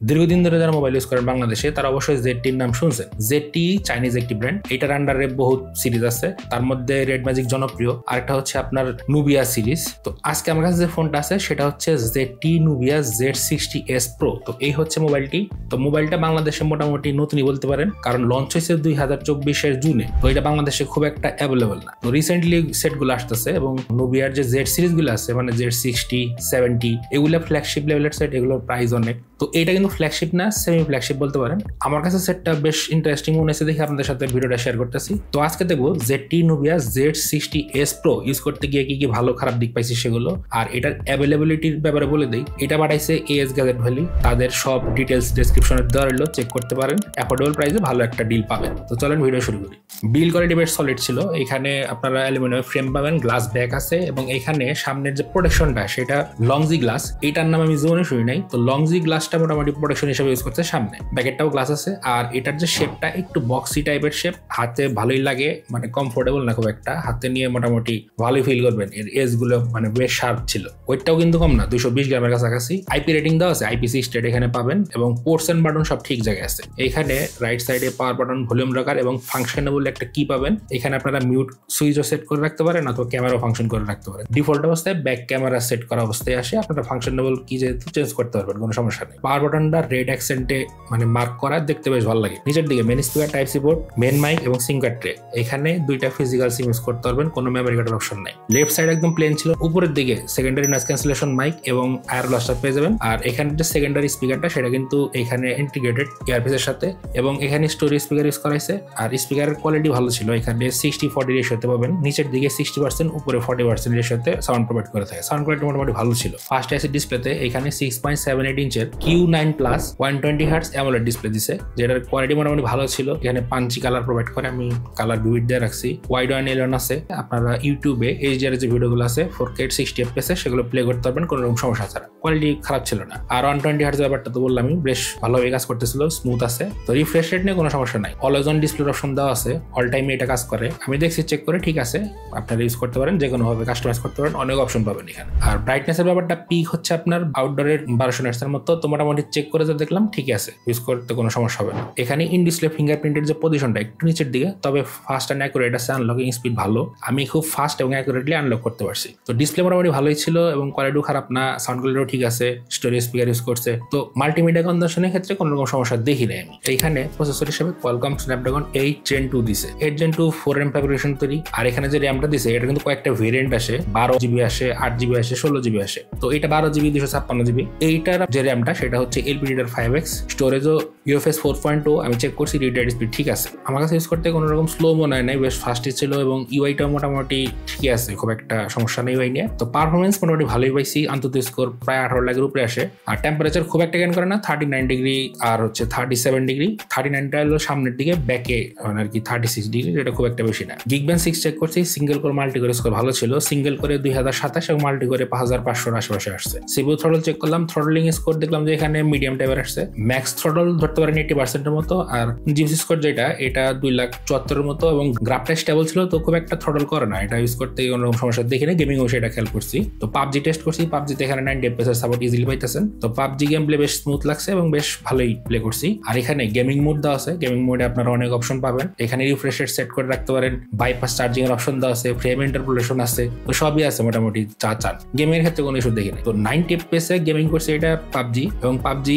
দীর্ঘদিন ধরে যারা মোবাইল ইউজ করেন বাংলাদেশে তারা অবশ্যই জেডটির নাম শুনছেন। জেডটি চাইনিজ একটি ব্র্যান্ড, এটার আন্ডারে বহুত সিরিজ আছে, তার মধ্যে রেড ম্যাজিক জনপ্রিয়, আরেকটা হচ্ছে আপনার নুবিয়া সিরিজ। তো আজকে আমার কাছে যে ফোনটা আছে সেটা হচ্ছে জেডটি নুবিয়া Z60s Pro। তো এই হচ্ছে মোবাইলটি। তো মোবাইলটা বাংলাদেশে মোটামুটি নতুনই বলতে পারেন, কারণ লঞ্চ হয়েছে 2024-এর জুনে। তো এটা বাংলাদেশে খুব একটা অ্যাভেলেবল না। তো রিসেন্টলি সেটগুলো আসতেছে এবং নুবিয়ার যে জেড সিরিজগুলো আছে মানে Z60, 70 এগুলো ফ্ল্যাগশিপ লেভেলের সেট, এগুলোর প্রাইস অনেক। তো এটা কিন্তু ফ্ল্যাগশিপ না, সেমি ফ্ল্যাগশিপ বলতে পারেন। আমার কাছে সেটটা বেশ ইন্টারেস্টিং মনে হয়েছে দেখে আপনাদের সাথে ভিডিওটা শেয়ার করতেছি। তো আজকে দেখবো জেডটি নুবিয়া Z60s Pro ইউজ করতে গিয়ে কি কি ভালো খারাপ দিক পাইছি সেগুলো, আর এটার অ্যাভেলেবিলিটির ব্যাপারে বলে দেই। এটা পাঠাইছে AS গ্যাজেট ভ্যালি, তাদের সব ডিটেলস ডেসক্রিপশনে দেওয়া রইলো, চেক করতে পারেন। অ্যাফোর্ডেবল প্রাইসে ভালো একটা ডিল পাবেন। তো চলেন ভিডিও শুরু করি। বিল কোয়ালিটি বেশ সলিড ছিল। এখানে আপনারা অ্যালুমিনিয়াম ফ্রেম পাবেন, গ্লাস ব্যাক আছে এবং এখানে সামনের যে প্রোটেকশনটা সেটা লংজি গ্লাস, এটার নাম আমি জোনে শুনি নাই। তো লংজি গ্লাসটা মোটামুটি প্রোটেকশন হিসেবে ইউজ করছে। সামনে ব্যাকেটটাও গ্লাস আছে, আর এটার যে শেপটা একটু বক্সি টাইপের শেপ, হাতে ভালোই লাগে, মানে কমফোর্টেবল না খুব একটা, হাতে নিয়ে মোটামুটি ভালোই ফিল করবেন। এর এজ গুলো মানে বেশ শার্প ছিল। ওয়েটটাও কিন্তু কম না, 220 গ্রামের কাছাকাছি। IP রেটিং দেওয়া আছে, IP6 এখানে পাবেন এবং পোর্টস এন্ড বাটন সব ঠিক জায়গায় আছে। এখানে রাইট সাইডে পাওয়ার বাটন, ভলিউম রাখার এবং ফাংশনেবল একটা কি পাবেন। এখানে আপনারা মিউট সুইচও সেট করে রাখতে পারেন অথবা ক্যামেরাও ফাংশন করে রাখতে পারেন। ডিফল্ট অবস্থায় ব্যাক ক্যামেরা সেট করা অবস্থায় আসে, আপনারা ফাংশনেবল কি যেহেতু চেঞ্জ করতে পারবেন, কোনো সমস্যা নেই। পাওয়ার বাটনটা রেড অ্যাকসেন্টে মানে মার্ক করা, দেখতে বেশ ভালো লাগে। নিচের দিকে main speaker, type C port, main mic এবং সিম কার্ড ট্রে। এখানে দুইটা ফিজিক্যাল সিম ইউজ করতে পারবেন, কোনো মেমরি কার্ডের অপশন নাই। লেফট সাইড একদম প্লেন ছিল। উপরের দিকে সেকেন্ডারি নয়েজ ক্যান্সেলেশন মাইক এবং আয়ার ব্লাস্টার পেয়ে যাবেন। আর এখানে যে সেকেন্ডারি স্পিকারটা সেটা কিন্তু এখানে ইন্টিগ্রেটেড ইয়ারপিসের সাথে, এবং এখানে স্টোরি স্পিকার ইউজ করা হয়েছে। আর স্পিকারের কোয়ালিটি ভালো ছিল। এখানে 60-40 রেশিওতে পাবেন, নিচের দিকে 60%, উপরে 40% রেশিওতে সাউন্ড প্রোভাইড করে থাকে। সাউন্ড কোয়ালিটি মোটামুটি ভালো ছিল। ফার্স্ট এসি ডিসপ্লেতে এখানে 6.78 ইঞ্চের Q9 Plus 120 Hz AMOLED display দিছে, যেটার কোয়ালিটি মোটামুটি ভালো ছিল। এখানে পাঞ্চি কালার প্রোভাইড করে, আমি কালার ভিভিড দিয়ে রাখছি। ওয়াইড ওয়ান এলন আছে। আপনারা ইউটিউবে HDR যে ভিডিওগুলো আছে 4K 60 FPS সেগুলো প্লে করতে পারবেন কোনো রকম সমস্যা ছাড়া। কোয়ালিটি খারাপ ছিল না। আর 120 Hz ব্যাপারটা তো বললামই, বেশ ভালোভাবে কাজ করতেছিল, স্মুথ আছে। তো রিফ্রেশ রেট নিয়ে কোনো সমস্যা নাই। অলওয়েজ অন ডিসপ্লে অপশন দেওয়া আছে, অল টাইম এটা কাজ করে। আমি দেখছি চেক করে, ঠিক আছে। আপনারা ইউজ করতে পারেন, যে কোনো ভাবে কাস্টমাইজ করতে পারেন, অনেক অপশন পাবেন এখানে। আর ব্রাইটনেসের ব্যাপারটা পিক হচ্ছে আপনার আউটডোরের 1200 নিটস এর মতো। তো মোটামুটি চেক করে যা দেখলাম ঠিক আছে, ইউজ করতে কোনো সমস্যা হবে না। এখানে ইন ডিসপ্লে ফিঙ্গারপ্রিন্টের যে পজিশনটা একটু নিচের দিকে, তবে ফাস্ট অ্যান্ড অ্যাকুরেট আছে, আনলকিং স্পিড ভালো। আমি খুব ফাস্ট এবং অ্যাকুরেটলি আনলক করতে পারছি। তো ডিসপ্লে মোটামুটি ভালোই ছিল এবং কোয়ালিটিও খারাপ না, সাউন্ড কোয়ালিটিও ঠিক আছে, স্টোরেজ স্পিকার ইউজ করছে। তো মাল্টিমিডিয়া কনজাম্পশনের ক্ষেত্রে কোনো রকম সমস্যা দেখি নাই আমি। এইখানে প্রসেসর হিসেবে Qualcomm Snapdragon 8 Gen 2 দিছে। 8 Gen 2 4 RAM ফ্যাব্রিকেশন তৈরি। আর এখানে যে র্যামটা দিছে এটা কিন্তু কয়েকটা ভেরিয়েন্ট আসে, 12GB আসে, 8GB আসে, 16GB আসে। তো এটা 12GB 256GB। এইটার যে র্যামটা সেটা হচ্ছে LPDDR5X। স্টোরেজও UFS 4.0, আমি চেক করছি, রিড রাইট স্পিড ঠিক আছে। আমার কাছে ইউজ করতে কোনো রকম স্লো মনে হয় নাই, বেশ ফাস্টই ছিল এবং ইউআইটাও মোটামুটি ঠিকই আছে, খুব একটা সমস্যা নেই ইউআই নিয়ে। তো পারফরমেন্স মোটামুটি ভালোই পাইছি, অন্তত স্কোর প্রায় 18 লাখের উপরে আসে। আর টেম্পারেচার খুব একটা গেন করে না, 39 ডিগ্রি আর হচ্ছে 37 ডিগ্রি। 39টা হলো সামনের দিকে, ব্যাকে মানে আর কি 36 ডিগ্রি, এটা খুব একটা বেশি না। Geekbench 6 চেক করছি, single core multi core score ভালো ছিল। সিঙ্গেল করে 2027 এবং মাল্টি করে 5500 আশেপাশে আসছে। সিপিইউ থ্রটল চেক করলাম, থ্রটলিং স্কোর দেখলাম যে এখানে মিডিয়াম টাইপের আসছে। ম্যাক্স থ্রটল ধরতে পারেন 80% এর মতো। আর জিপিসি স্কোর যেটা, এটা 2,74,000 এর মতো এবং গ্রাফটা স্টেবল ছিল, তো খুব একটা থ্রটল করে না। এটা ইউজ করতে কোনো রকম সমস্যা দেখি না। গেমিং সেটা খেয়াল করছি। তো PUBG টেস্ট করছি, PUBG-তে এখানে 90 FPS এর সাপোর্ট ইজিলি পাইতেছেন। তো PUBG গেম প্লে বেশ স্মুথ লাগছে এবং বেশ ভালোই প্লে করছি। আর এখানে গেমিং মোড দেওয়া আছে, গেমিং মোডে আপনারা অনেক অপশন পাবেন। এখানে রিফ্রেশ রেট সেট করে রাখতে পারেন, বাইপাস চার্জিং এর অপশন দেওয়া আছে, ফ্রেম ইন্টারপোলেশন আছে, তো সবই আছে মোটামুটি যা চান। গেমের ক্ষেত্রে কোনো ইস্যু দেখি না। তো 90 FPS এ গেমিং করছে এটা PUBG, এবং PUBG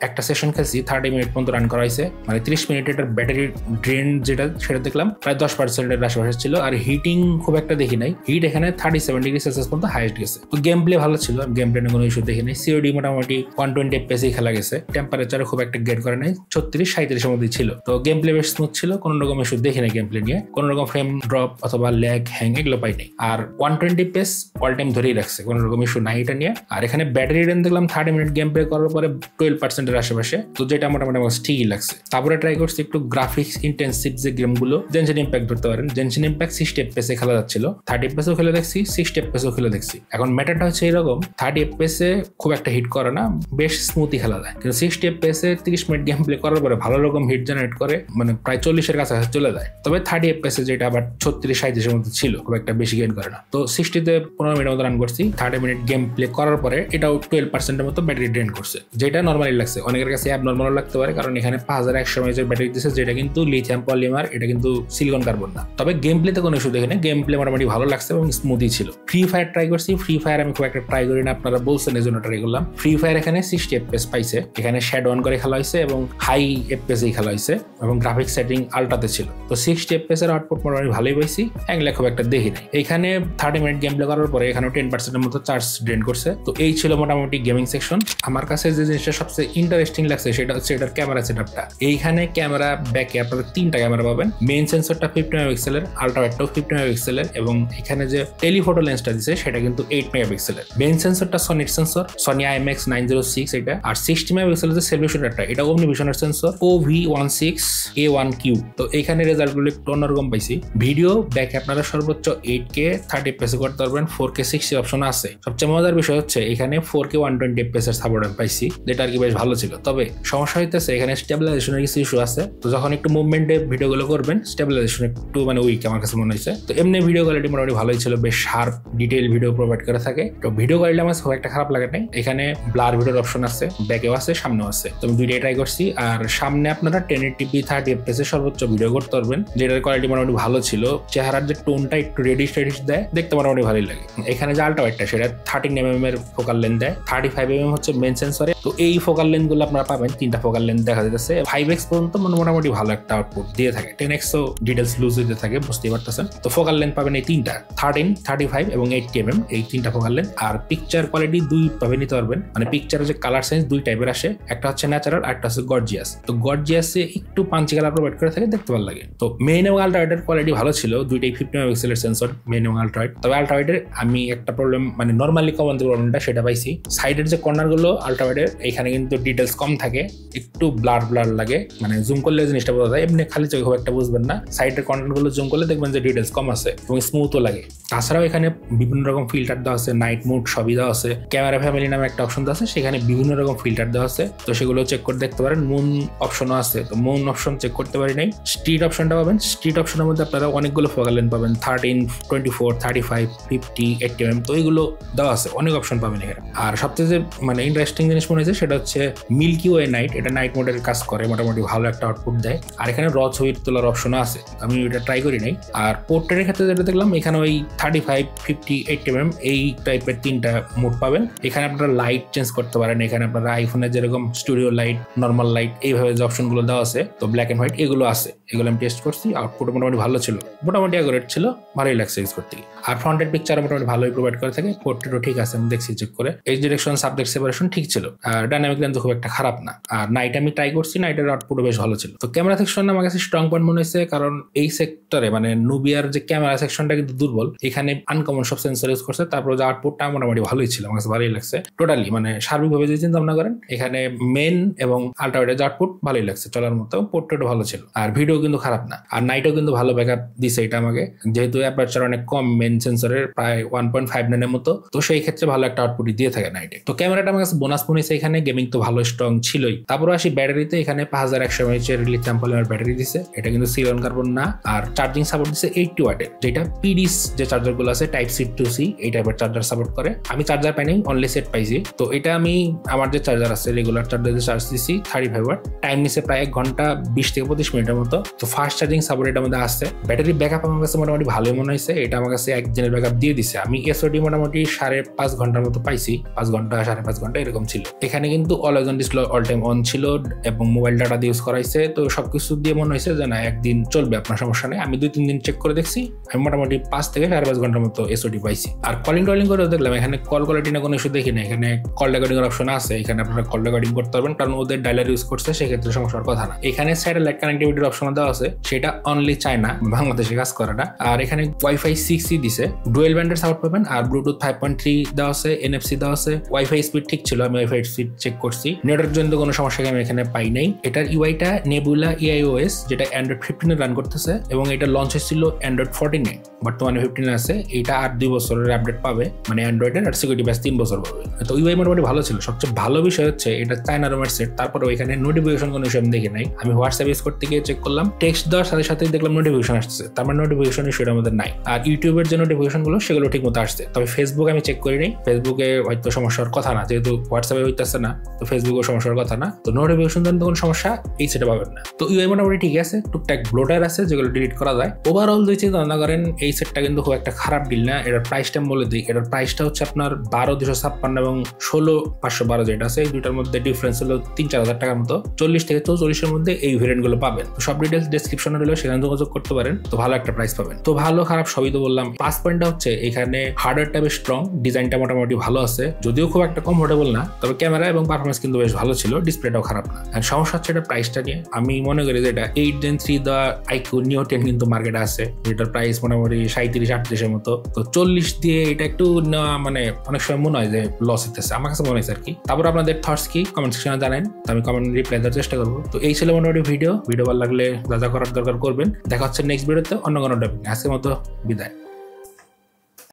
একটা সেশন খেলছি 30 মিনিট পর্যন্ত রান করা হয়েছে, মানে 30 মিনিট। এটার ব্যাটারি ড্রেন যেটা সেটা দেখলাম প্রায় 10% এর আশেপাশে ছিল। আর হিটিং খুব একটা দেখি নাই, হিট এখানে 37 ডিগ্রি সেলসিয়াস পর্যন্ত হাইয়েস্ট গেছে। তো গেম প্লে ভালো ছিল, গেম প্লে কোনো ইস্যু দেখি নাই। সিওডি মোটামুটি 120 FPS খেলা গেছে, টেম্পারেচারে খুব একটা গেট করে নাই, 36-37 এর মধ্যে ছিল। তো গেম প্লে বেশ স্মুথ ছিল, কোনো রকম ইস্যু দেখি নাই গেম প্লে নিয়ে। কোনো রকম ফ্রেম ড্রপ অথবা ল্যাগ হ্যাং এগুলো পাই নাই। আর 120 FPS অল টাইম ধরেই রাখছে, কোনো রকম ইস্যু নাই এটা নিয়ে। আর এখানে ব্যাটারি রেন দেখলাম 30 মিনিট গেম প্লে করার পরে 12% এর আশেপাশে, তো যেটা মোটামুটি আমার ঠিকই লাগছে। তারপরে ট্রাই করছি একটু গ্রাফিক্স ইন্টেন্সিভ যে গেমগুলো, জেনশন ইম্প্যাক্ট ধরতে পারেন। জেনশন ইম্প্যাক্ট 60 FPS খেলা যাচ্ছিল, 30 FPS খেলে দেখছি, 60 FPS খেলে দেখছি। এখন ম্যাটারটা হচ্ছে এরকম, 30 FPS খুব একটা হিট করে না, বেশ স্মুথই খেলা যায়। কিন্তু 60 FPS 30 মিনিট গেম প্লে করার পরে ভালো রকম হিট জেনারেট করে, মানে প্রায় 40-এর কাছাকাছি চলে যায়। তবে 30 FPS যেটা আবার 36-37-এর মধ্যে ছিল, খুব একটা বেশি গেইন করে না। তো 60-তে 15 মিনিটের মতো রান করছি। 30 মিনিট গেম প্লে করার পরে এটাও 12%-এর মতো ব্যাটারি ড্রেন করছে, যেটা নর্মালি লাগছে। অনেকের কাছে অ্যাবনর্মালও লাগতে পারে, কারণ এখানে 5100 mAh ব্যাটারি দিচ্ছে, যেটা কিন্তু লিথিয়াম পলিমার, এটা কিন্তু সিলিকন কার্বন না। তবে গেম প্লেতে কোনো ইস্যু দেখি না, গেম প্লে মোটামুটি ভালো লাগছে এবং স্মুথই ছিল। ফ্রি ফায়ার ট্রাই করছি। ফ্রি ফায়ার আমি খুব একটা ট্রাই করি না, আপনারা বলছেন এই জন্য ট্রাই করলাম। ফ্রি ফায়ার এখানে 60 FPS পাইছে, এখানে শ্যাডো অন করে খেলা হয়েছে এবং হাই FPS খেলা হয়েছে এবং গ্রাফিক্স সেটিং আল্ট্রাতে ছিল। তো 60 FPS এর আউটপুট মোটামুটি ভালোই পাইছি, এগুলো খুব একটা দেখি নাই। এখানে 30 মিনিট গেম প্লে করার পরে এখানে 10%-এর মতো চার্জ ড্রেন করছে। তো এই ছিল মোটামুটি গেমিং সেকশন। আমার কাছে যে জিনিসটা সবচেয়ে ইন্টারেস্টিং লাগছে সেটা হচ্ছে এটার ক্যামেরা সেটআপটা। এইখানে ক্যামেরা ব্যাকে আপনারা 3টা ক্যামেরা পাবেন। মেইন সেন্সরটা 50 মেগাপিক্সেলের, আল্ট্রাওয়াইডটাও 50 মেগাপিক্সেলের এবং এখানে যে টেলিফটো লেন্সটা দিছে সেটা কিন্তু 8 মেগাপিক্সেলের। মেইন সেন্সরটা সনির সেন্সর, সনি IMX 906 এটা। আর 60 মেগাপিক্সেলের যে সেলফি শুটারটা, এটা ওমনিভিশনের সেন্সর OV16A1Q। তো এখানে রেজাল্টগুলো একটু অন্যরকম পাইছি। ভিডিও ব্যাকে আপনারা সর্বোচ্চ 8K 30 FPS করতে পারবেন, 4K 60 অপশন আছে। সবচেয়ে মজার বিষয় হচ্ছে এখানে 4K 120 FPS এর সাপোর্ট পাইছি, যেটা আর কি বেশ ভালো ছিল। তবে সমস্যা হইতেছে এখানে স্টেবিলাইজেশনের কিছু ইস্যু আছে। তো যখন একটু মুভমেন্টে ভিডিওগুলো করবেন, স্টেবিলাইজেশন একটু মানে উইক আমার কাছে মনে হয়েছে। তো এমনি ভিডিও কোয়ালিটি মোটামুটি ভালোই ছিল, বেশ শার্প ডিটেইল ভিডিও প্রোভাইড করে থাকে। তো ভিডিও কোয়ালিটি আমার খুব একটা খারাপ লাগে নাই। এখানে ব্লার ভিডিওর অপশন আছে, ব্যাকেও আছে, সামনেও আছে। তো আমি দুইটাই ট্রাই করছি। আর সামনে আপনারা 1080p 30 FPS এর সর্বোচ্চ ভিডিও করতে পারবেন, যেটার কোয়ালিটি মোটামুটি ভালো ছিল। চেহারার যে টোনটা একটু রেডিশ দেয়, দেখতে মোটামুটি ভালোই লাগে। এখানে যে আল্ট্রাওয়াইডটা সেটা 13mm এর ফোকাল লেন্থ দেয়, 35mm হচ্ছে মেইন সেন্সরে। তো এই ফোকাল লেন্থ গুলো আপনারা পাবেন, 3টা ফোকাল লেন্থ দেখা যাচ্ছে। 5x পর্যন্ত মোটামুটি ভালো একটা আউটপুট দিয়ে থাকে, 10x ও ডিটেলস লুজ হতে থাকে, বুঝতেই পারতেছেন। তো ফোকাল লেন্থ পাবেন এই 3টা, 13, 35 এবং 80mm, এই 3টা ফোকাল লেন্থ। আর পিকচার কোয়ালিটি 2 ভাবে নিতে পারবেন, মানে পিকচারের যে কালার সেন্স 2 টাইপের আসে, একটা হচ্ছে ন্যাচারাল আর একটা হচ্ছে গর্জিয়াস। তো গর্জিয়াসে একটু পাঞ্চি কালার প্রোভাইড করে থাকে, দেখতে ভালো লাগে। তো মেইন এবং আল্ট্রাওয়াইডের কোয়ালিটি ভালো ছিল, দুইটাই 50 মেগাপিক্সেলের সেন্সর, মেইন এবং আল্ট্রাওয়াইড। তবে আল্ট্রাওয়াইডের আমি একটা প্রবলেম, মানে নরমালি কমন যে প্রবলেমটা সেটা পাইছি, সাইডের যে কর্নার গুলো আল্ট্রাওয়াইডের এখানে কিন্তু ডিটেলস কম থাকে, একটু ব্লার লাগে, মানে জুম করলে জিনিসটা বোঝা যায়, এমনি খালি চোখে খুব একটা বুঝবেন না। সাইডের কর্নার গুলো জুম করলে দেখবেন যে ডিটেলস কম আছে এবং স্মুথও লাগে। তাছাড়াও এখানে বিভিন্ন রকম ফিল্টার দেওয়া আছে, নাইট মোড সবই দেওয়া আছে। ক্যামেরা ফ্যামিলি নামে একটা অপশন দেওয়া আছে, সেখানে বিভিন্ন রকম ফিল্টার দেওয়া আছে। তো সেগুলো চেক করে দেখতে পারেন। মুন অপশনও আছে, তো মুন অপশন চেক করতে পারি নাই। স্ট্রিট অপশনটা পাবেন, স্ট্রিট অপশনের মধ্যে আপনারা অনেকগুলো ফোকাল লেন্থ পাবেন, 13, 24, 35, 50, 80mm। তো এইগুলো দেওয়া আছে, অনেক অপশন পাবেন এখানে। আর সবচেয়ে যে মানে ইন্টারেস্টিং জিনিস মনে হয়েছে সেটা হচ্ছে মিল্কি ওয়ে নাইট, এটা নাইট মোডের কাজ করে, মোটামুটি ভালো একটা আউটপুট দেয়। আর এখানে র ছবির তোলার অপশনও আছে, আমি এটা ট্রাই করি নাই। আর পোর্ট্রেটের ক্ষেত্রে যেটা দেখলাম, এখানে ওই 35, 50, 80mm এই টাইপের 3টা মোড পাবেন। এখানে আপনারা লাইট চেঞ্জ করতে পারেন, এখানে আপনারা আইফোনের যেরকম স্টুডিও লাইট, নর্মাল লাইট, এইভাবে যে অপশনগুলো দেওয়া আছে, তো ব্ল্যাক এন্ড হোয়াইট এগুলো আছে, এগুলো আমি টেস্ট করছি। আউটপুট মোটামুটি ভালো ছিল, মোটামুটি অ্যাকুরেট ছিল, ভালোই লাগছে ইউজ করতে। আর ফ্রন্টের পিকচার মোটামুটি ভালোই প্রোভাইড করে থাকে, পোর্ট্রেটও ঠিক আছে, আমি দেখছি চেক করে। এই ডিরেকশন সাবজেক্ট সেপারেশন ঠিক ছিল, আর ডাইনামিক লেন্স খুব একটা খারাপ না। আর নাইট আমি ট্রাই করছি, নাইটের আউটপুটও বেশ ভালো ছিল। তো ক্যামেরা সেকশন আমার কাছে স্ট্রং পয়েন্ট মনে হয়েছে, কারণ এই সেক্টরে মানে নুবিয়ার যে ক্যামেরা সেকশনটা কিন্তু দুর্বল, এখানে আনকমন সব সেন্সর ইউজ করছে। তারপর যে আউটপুটটা মোটামুটি ভালোই ছিল, আমার কাছে ভালোই লাগছে টোটালি, মানে সার্বিকভাবে যদি চিন্তা ভাবনা করেন, এখানে মেন এবং আল্ট্রাওয়াইডের আউটপুট ভালোই লাগছে, চলার মতো। পোর্ট্রেটও ভালো ছিল, আর ভিডিও কিন্তু খারাপ না। আর নাইটও কিন্তু ভালো ব্যাকআপ দিছে এটা আমাকে, যেহেতু অ্যাপারচার অনেক কম মেন সেন্সরের, প্রায় 1.59 মতো। তো সেই ক্ষেত্রে ভালো একটা আউটপুট দিয়ে থাকে নাইটে। তো ক্যামেরাটা আমার কাছে বোনাস মনে হয়েছে এখানে। গেমিং তো ভালো স্ট্রং ছিলই। তারপর আসি ব্যাটারিতে, এখানে 5100 mAh লিথিয়াম পলিমার ব্যাটারি দিছে, এটা কিন্তু সিলিকন কার্বন না। আর চার্জিং সাপোর্ট দিছে 80 ওয়াটের, যেটা পিডিস যে চার্জার গুলো আছে টাইপ সি টু সি, এই টাইপের চার্জার সাপোর্ট করে। আমি চার্জার পাই নাই, অনলি সেট পাইছি। তো এটা আমি আমার যে চার্জার আছে রেগুলার চার্জার চার্জ দিছি 35 ওয়াট, টাইম নিছে প্রায় 1 ঘন্টা 20 থেকে 25 মিনিটের মতো। তো ফাস্ট চার্জিং সাপোর্ট এটার মধ্যে আসছে। ব্যাটারি ব্যাকআপ আমার কাছে মোটামুটি ভালোই মনে হয়েছে, এটা আমার কাছে 1 দিনের ব্যাকআপ দিয়ে দিছে। আমি এসওডি মোটামুটি 5.5 ঘন্টার মতো পাইছি, 5 ঘন্টা 5.5 ঘন্টা এরকম ছিল। এখানে কিন্তু always on display all time on ছিল এবং মোবাইল ডাটা দিয়ে ইউজ করাইছে। তো সবকিছু দিয়ে মনে হয়েছে যে না একদিন চলবে, আপনার সমস্যা নেই। আমি 2-3 দিন চেক করে দেখছি, আমি মোটামুটি 5 থেকে 5.5 ঘন্টার মতো এসওডি পাইছি। আর কলিং করেও দেখলাম, এখানে কল কোয়ালিটি না কোনো ইস্যু দেখি না। এখানে কল রেকর্ডিং এর অপশন আছে, এখানে আপনারা কল রেকর্ডিং করতে পারবেন, কারণ ওদের ডায়ালার ইউজ করছে, সেক্ষেত্রে সমস্যার কথা না। এখানে স্যাটেলাইট কানেক্টিভিটির অপশন দেওয়া আছে, সেটা অনলি চায়না, বাংলাদেশে কাজ করে না। আর এখানে ওয়াইফাই 6E দিছে, ডুয়েল ব্যান্ডের সাপোর্ট পাবেন। আর ব্লুটুথ 5.3 দেওয়া আছে, এনএফসি দেওয়া আছে। ওয়াইফাই স্পিড ঠিক ছিল, আমি ওয়াইফাই স্পিড চেক করছি, নেটওয়ার্ক জন্য কোনো সমস্যা আমি এখানে পাই নাই। এটার ইউআইটা নেবুলা EIOS, যেটা অ্যান্ড্রয়েড 15 রান করতেছে এবং এটা লঞ্চ হয়েছিল অ্যান্ড্রয়েড 14-এ, বর্তমানে 15 আছে। এটা আর 2 বছরের আপডেট পাবে, মানে অ্যান্ড্রয়েডের আর সিকিউরিটি ব্যাচ 3 বছর পাবেন। তো ইউআই মোটামুটি ভালো ছিল। সবচেয়ে ভালো বিষয় হচ্ছে এটা চায়না রোমের সেট, তারপরে ওইখানে নোটিফিকেশন কোনো ইস্যু আমি দেখি নাই। আমি হোয়াটসঅ্যাপ ইউজ করতে গিয়ে চেক করলাম, টেক্সট দেওয়ার সাথে সাথে দেখলাম নোটিফিকেশন আসছে, তার মানে নোটিফিকেশন ইস্যুটা আমাদের নাই। আর ইউটিউবের যে নোটিফিকেশন গুলো সেগুলো ঠিক মতো আসছে। তবে ফেসবুক আমি চেক করি নাই, ফেসবুকে হয়তো সমস্যার কথা না, যেহেতু হোয়াটসঅ্যাপে হইতেছে না, তো ফেসবুকেও সমস্যার কথা না। তো নোটিফিকেশন জন্য কোনো সমস্যা এই সেটে পাবেন না। তো ইউআই মোটামুটি ঠিক আছে, টুকটাক ব্লোটার আছে যেগুলো ডিলিট করা যায়। ওভারঅল দুই চিন্তা ভাবনা করেন এই সেটটা কিন্তু খুব একটা খারাপ ডিল না। এটার প্রাইসটা বলে দিই, এটার প্রাইসটা হচ্ছে আপনার 12,256 এবং 16,512 যেটা আছে, এই দুইটার মধ্যে ডিফারেন্স হলো 3-4 হাজার টাকার মতো। 40 থেকে 44-এর মধ্যে এই ভেরিয়েন্ট গুলো পাবেন। সব ডিটেলস ডেসক্রিপশনে রইলো, সেখানে যোগাযোগ করতে পারেন। তো ভালো একটা প্রাইস পাবেন। তো ভালো খারাপ সবই তো বললাম। প্লাস পয়েন্টটা হচ্ছে এখানে হার্ডওয়্যারটা বেশ স্ট্রং, ডিজাইনটা মোটামুটি ভালো আছে, যদিও খুব একটা কমফোর্টেবল না, তবে ক্যামেরা এবং পারফরমেন্স কিন্তু বেশ ভালো ছিল, ডিসপ্লেটাও খারাপ না। আর সমস্যা হচ্ছে এটা প্রাইসটা নিয়ে। আমি মনে করি যে এটা 8 Gen 3 দা iQOO Neo 10 কিন্তু মার্কেটে আছে, যেটার প্রাইস মোটামুটি 37-38 মতো। তো 40 দিয়ে এটা একটু নেওয়া মানে অনেক সময় মনে হয় যে লস হইতেছে, আমার কাছে মনে হয়েছে আর কি। তারপর আপনাদের থটস কি কমেন্ট সেকশনে জানান, তো আমি কমেন্ট রিপ্লাই দেওয়ার চেষ্টা করবো। তো এই ছিল মোটামুটি ভিডিও ভালো লাগলে যা যা করার দরকার করবেন। দেখা হচ্ছে নেক্সট ভিডিওতে অন্য কোনো টপিক। আজকের মতো বিদায়।